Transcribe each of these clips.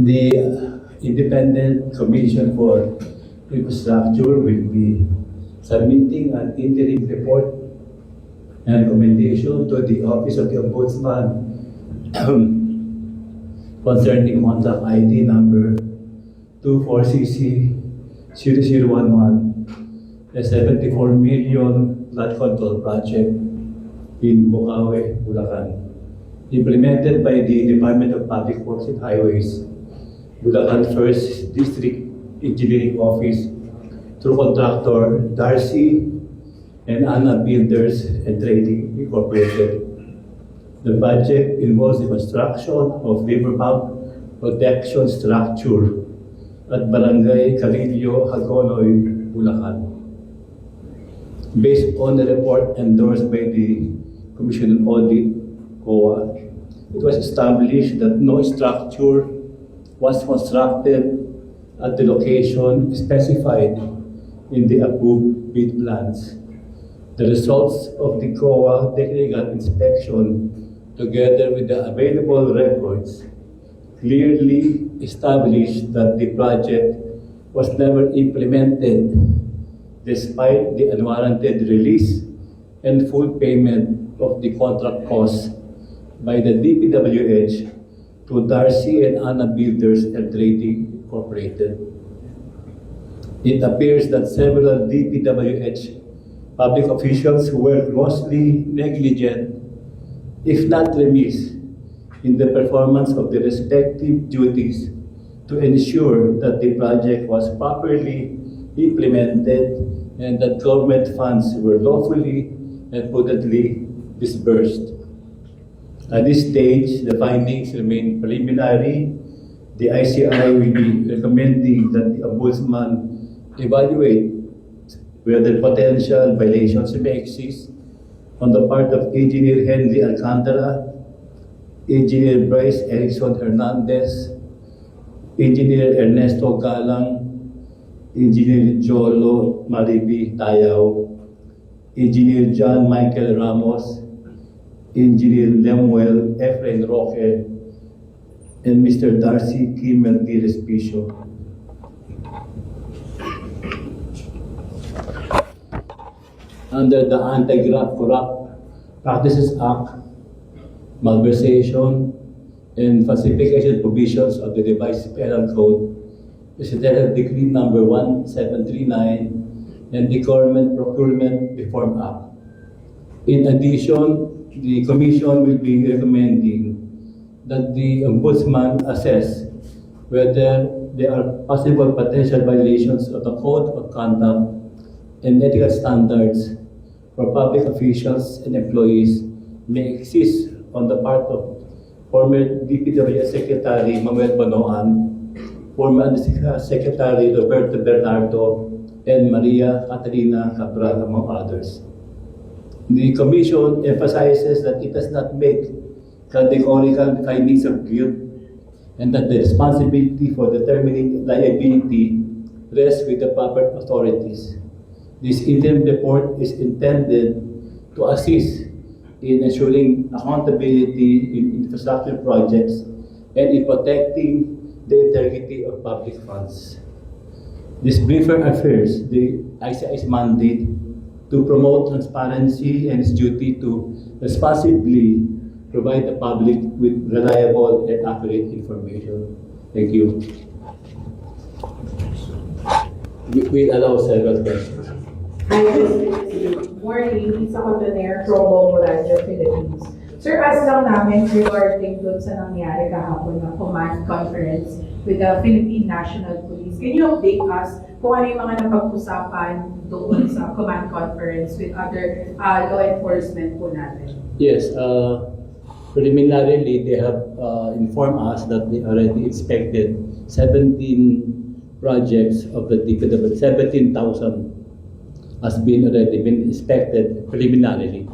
The Independent Commission for Infrastructure will be submitting an interim report and recommendation to the Office of the Ombudsman concerning contract ID number 24CC0011, a 74 million flood control project in Bukawi, Bulacan, implemented by the Department of Public Works and Highways, Bulacan 1st District Engineering Office, through contractor Darcy and Anna Builders and Trading Incorporated. The project involves the construction of riverbank protection structure at Barangay Carillo, Hagonoy, Bulacan. Based on the report endorsed by the Commission on Audit, COA, it was established that no structure was constructed at the location specified in the approved bid plans. The results of the COA technical inspection, together with the available records, clearly established that the project was never implemented despite the unwarranted release and full payment of the contract costs by the DPWH to Darcy and Anna Builders and Trading Incorporated. It appears that several DPWH public officials were grossly negligent, if not remiss, in the performance of the respective duties to ensure that the project was properly implemented and that government funds were lawfully and prudently disbursed. At this stage, the findings remain preliminary. The ICI will be recommending that the Ombudsman evaluate whether potential violations may exist on the part of Engineer Henry Alcantara, Engineer Bryce Erickson Hernandez, Engineer Ernesto Galang, Engineer Jolo Maribi Tayao, Engineer John Michael Ramos, Engineer Lemuel Efrain Roque, and Mr. Darcy Kimmel D. Respicio. Under the Anti-Corrupt Practices Act, malversation and falsification provisions of the revised penal code, Presidential Decree number 1739, and the Government Procurement Reform Act. In addition, the Commission will be recommending that the Ombudsman assess whether there are possible potential violations of the Code of Conduct and ethical standards for public officials and employees may exist on the part of former DPWH Secretary Manuel Banoan, former Secretary Roberto Bernardo, and Maria Catalina Cabral, among others. The Commission emphasizes that it does not make categorical findings of guilt and that the responsibility for determining liability rests with the proper authorities. This interim report is intended to assist in ensuring accountability in infrastructure projects and in protecting the integrity of public funds. This briefer affirms the ICI's mandate to promote transparency and its duty to responsibly provide the public with reliable and accurate information. Thank you. We allow several questions. Hi, Mr. Morning, Isa Cotoner, Provo, Radio Philippines. Sir, ask lang namin regarding doon sa nangyari kahapon na command conference with the Philippine National Police. Can you update us kung ano yung mga napag-usapan doon sa command conference with other law enforcement po natin? Yes, preliminarily they have informed us that they already inspected 17 projects of the DPW, 17,000 has already been inspected preliminarily.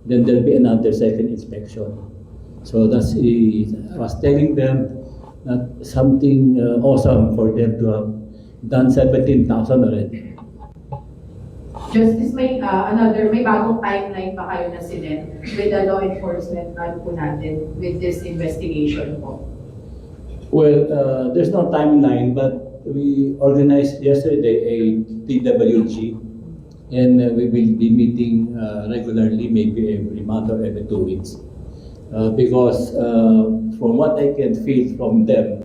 Then there'll be another second inspection. So that's I was telling them that something awesome for them to have done 17,000 already. Justice, may bagong timeline pa kayo na sinet with the law enforcement po natin with this investigation po? Well, there's no timeline, but we organized yesterday a TWG, and we will be meeting regularly, maybe every month or every 2 weeks. Because from what I can feel from them,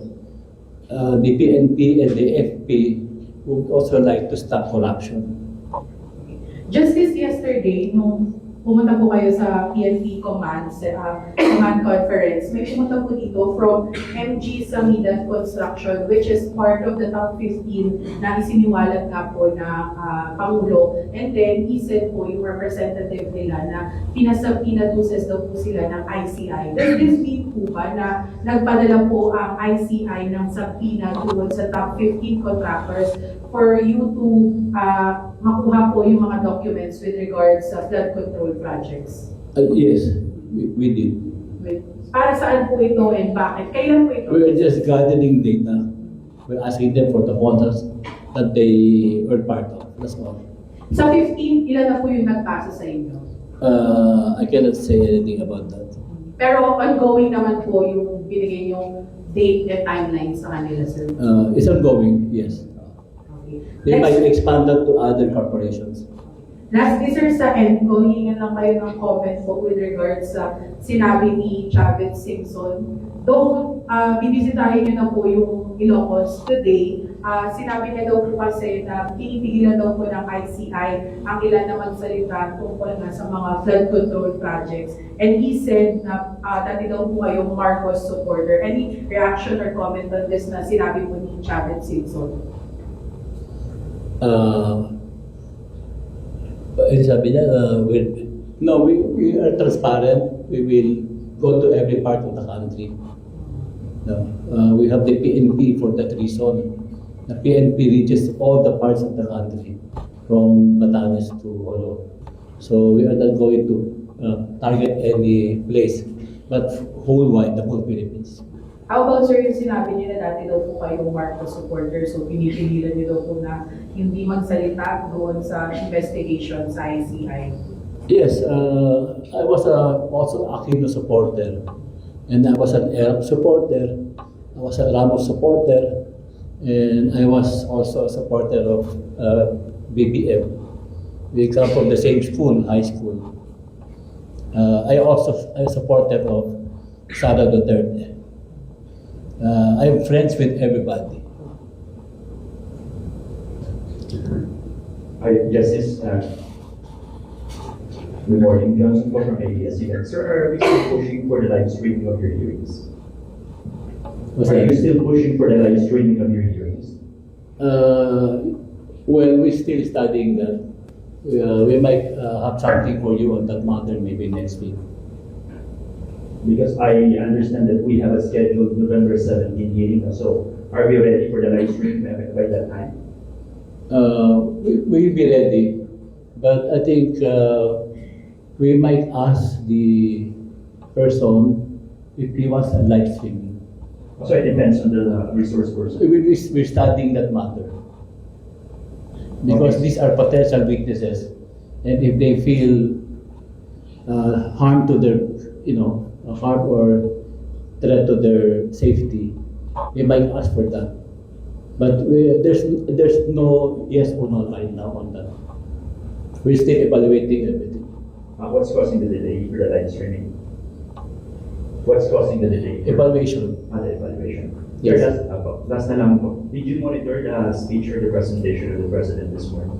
the PNP and the FP would also like to stop corruption. Just this yesterday, nung pumunta po kayo sa PNP command conference, may pumunta po dito from MG Samidan Construction, which is part of the top 15 na isiniwalat nga po na Pangulo. And then, he said po yung representative nila na pinaduces daw po sila ng ICI. Does this mean po ba na nagpadala po ang ICI ng subpoena tungkol sa top 15 contractors for you to makuha po yung mga documents with regards sa flood control projects? Yes, we did. Para saan po ito and bakit? Kailan po ito? We're just gathering data. We're asking them for the contracts that they were part of. That's all. Sa 15, ilan na po yung nagpasa sa inyo? I cannot say anything about that. Pero ongoing naman po yung binigay yung date and timeline sa kanila, sir. It's ongoing, yes. Okay. They might Next, expand that to other corporations. lastly, sir, sa end ko, hihingan lang kayo ng comment po with regards sa sinabi ni Chavez Simpson. Though, bibisitahin niyo na po yung Ilocos today, sinabi niya daw po kasi na pinipigilan daw po ng ICI ang ilan na magsalita tungkol na sa mga flood control projects. And he said na dati daw po kayong Marcos supporter. Any reaction or comment on this na sinabi po ni Chavez Simpson? Sabi niya, we are transparent. We will go to every part of the country. No, we have the PNP for that reason. The PNP reaches all the parts of the country, from Batanes to Holo. So we are not going to target any place, but whole wide, the whole Philippines. How about, sir, yung sinabi niyo na dati daw po kayong Marcos supporter, so pinipigilan niyo daw po na hindi magsalita doon sa investigation sa ICI? Yes, I was also Aquino supporter, and I was an ERP supporter, I was a Ramos supporter, and I was also a supporter of BBM. We come from the same school, high school. I also am a supporter of Sara Duterte. I'm friends with everybody. Hi, Justice. Good morning. Johnson po from ABS-CBN. Sir, are we still pushing for the live streaming of your hearings? Was Are that- you still pushing for the live streaming of your hearings? Well, we're still studying that. We might have something for you on that matter maybe next week. Because I understand that we have a scheduled November 17 hearing. So, are we ready for the live stream by that time? We'll be ready, but I think we might ask the person if he wants a live streaming. So, it depends on the resource person. We're studying that matter. Because Okay. these are potential weaknesses, and if they feel harm to their, harm or threat to their safety, they might ask for that. But there's no yes or no right now on that. We're still evaluating everything. What's causing the delay for the live streaming? What's causing the delay? Evaluation. The evaluation. Yes. Sir, last na lang po. Did you monitor the speech or the presentation of the President this morning?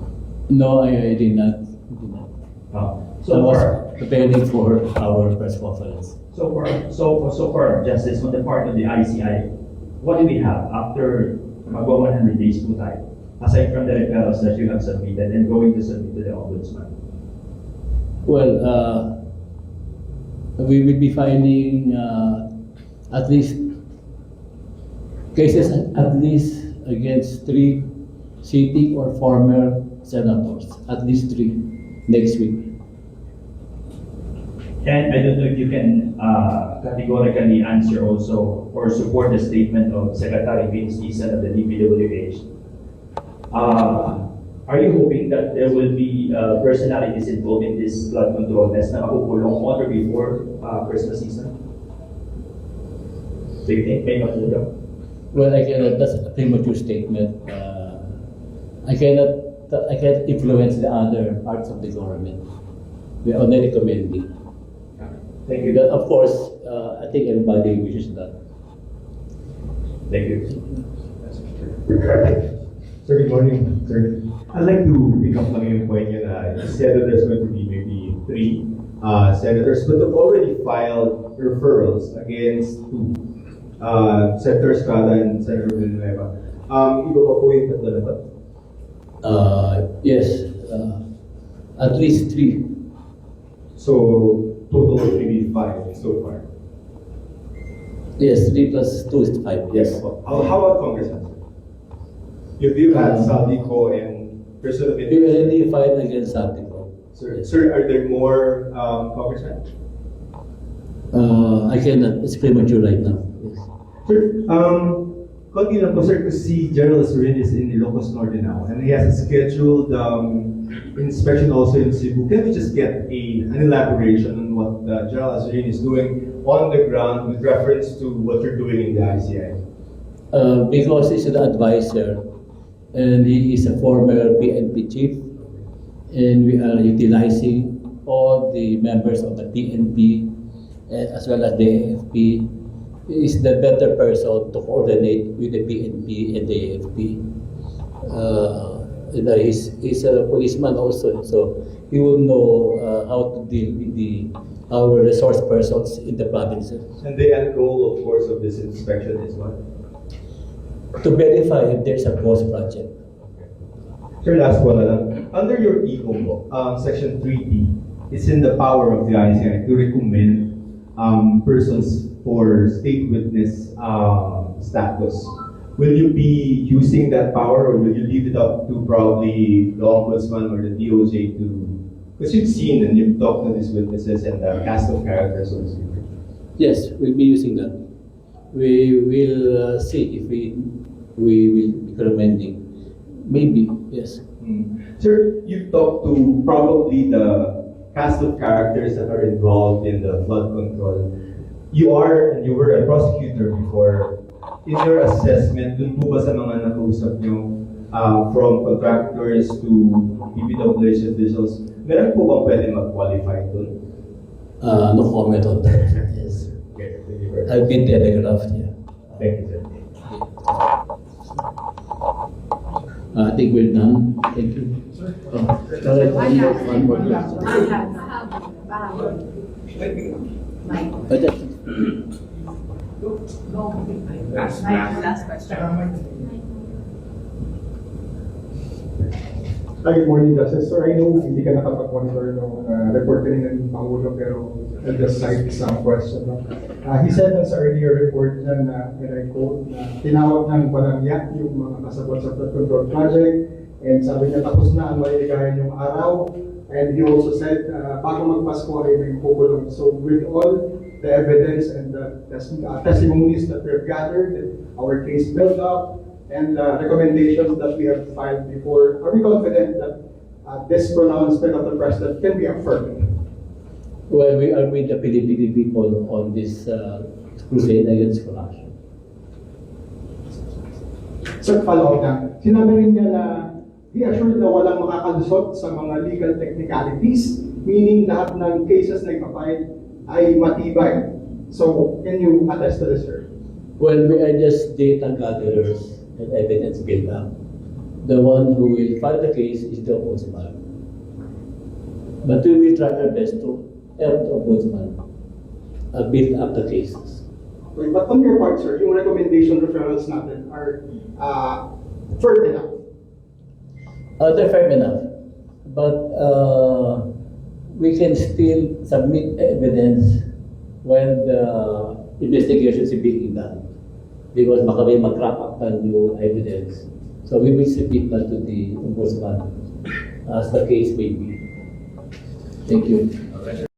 No, I did not. I So was far, preparing for our press conference. so far, Justice, on the part of the ICI, what do we have after magwa 100 days po tayo? Aside from the referrals that you have submitted and going to submit to the Ombudsman. Well, we will be filing at least cases against 3 sitting or former senators, at least 3 next week. And I don't know if you can categorically answer also or support the statement of Secretary Vince Dizon of the DPWH. Are you hoping that there will be personalities involved in this flood control mess na makukulong on or before Christmas season? Do you think may matulog? Well, I cannot, that's a premature statement. I cannot influence the other parts of the government. We are only recommending. Thank you. But of course, I think everybody wishes that. Thank you. Sir, good morning, sir. I'd like to pick up lang yung point niya na you said that there's going to be maybe 3 senators, but they've already filed referrals against 2. Senator Estrada and Senator Villanueva. Iba pa po yung tatlo na to? Yes, at least 3. So, total of maybe 5 so far. Yes, 3 plus 2 is 5. Yes. How about Congressman? You've had Saldico and person of We interest. already filed against Article. Sir, are there more Congressmen? I cannot, it's premature right now. Yes. Sir, konti lang po sir, to see General Azurin is in Ilocos Norte now, and he has a scheduled inspection also in Cebu. Can we just get an elaboration on what General Azurin is doing on the ground with reference to what you're doing in the ICI? Because he's an advisor and he is a former PNP chief, and we are utilizing all the members of the PNP as well as the AFP. He is the better person to coordinate with the PNP and the AFP. He's a policeman also, so he will know how to deal with our resource persons in the provinces. And the end goal, of course, of this inspection is what? To verify if there's a ghost project. Sir, last one na lang. Under your ECO, section 3D, it's in the power of the ICI to recommend persons for state witness status. Will you be using that power, or will you leave it up to probably the ombudsman or the DOJ to? Because you've seen and you've talked to these witnesses and the cast of characters on the screen. Yes, we'll be using that. We will see if we will be recommending. Maybe, yes. Sir, you've talked to probably the cast of characters that are involved in the flood control. You were a prosecutor before. In your assessment, dun po ba sa mga nakausap nyo, from contractors to DPWH officials, meron po bang pwede mag-qualify dun? No comment on that. Yes. Okay, thank you very much. I've been telegraphed, yeah. Thank you, sir. I think we're done. Thank you. One more question. But that- Last question. Hi, good morning, Justice. Sir, I know hindi ka nakapag-monitor ng report kanina ng Pangulo, pero I'll just cite some question. No? He said sa earlier report niya na, and I quote, na tinawag ng balangyak yung mga kasabot sa flood control project, and sabi niya tapos na ang maligayan yung araw, and he also said, bago magpasko ay may kukulong. So with all the evidence and the testimonies that we have gathered, our case built up, and the recommendations that we have filed before, are we confident that this pronouncement of the President can be affirmed? Well, we are with the Filipino people on this crusade against corruption. Sir, follow up na. Sinabi rin niya na he assured na walang makakalusot sa mga legal technicalities, meaning lahat ng cases na ipapile ay matibay. So, can you attest to this, sir? Well, we are just data gatherers and evidence builder. The one who will file the case is the ombudsman. But we will try our best to help the ombudsman build up the cases. Okay, but on your part, sir, yung recommendation referrals natin are firm enough. They're firm enough, but we can still submit evidence when the investigation is being done, because baka may mag-crop up na new evidence. So we will submit that to the ombudsman as the case may be. Thank you.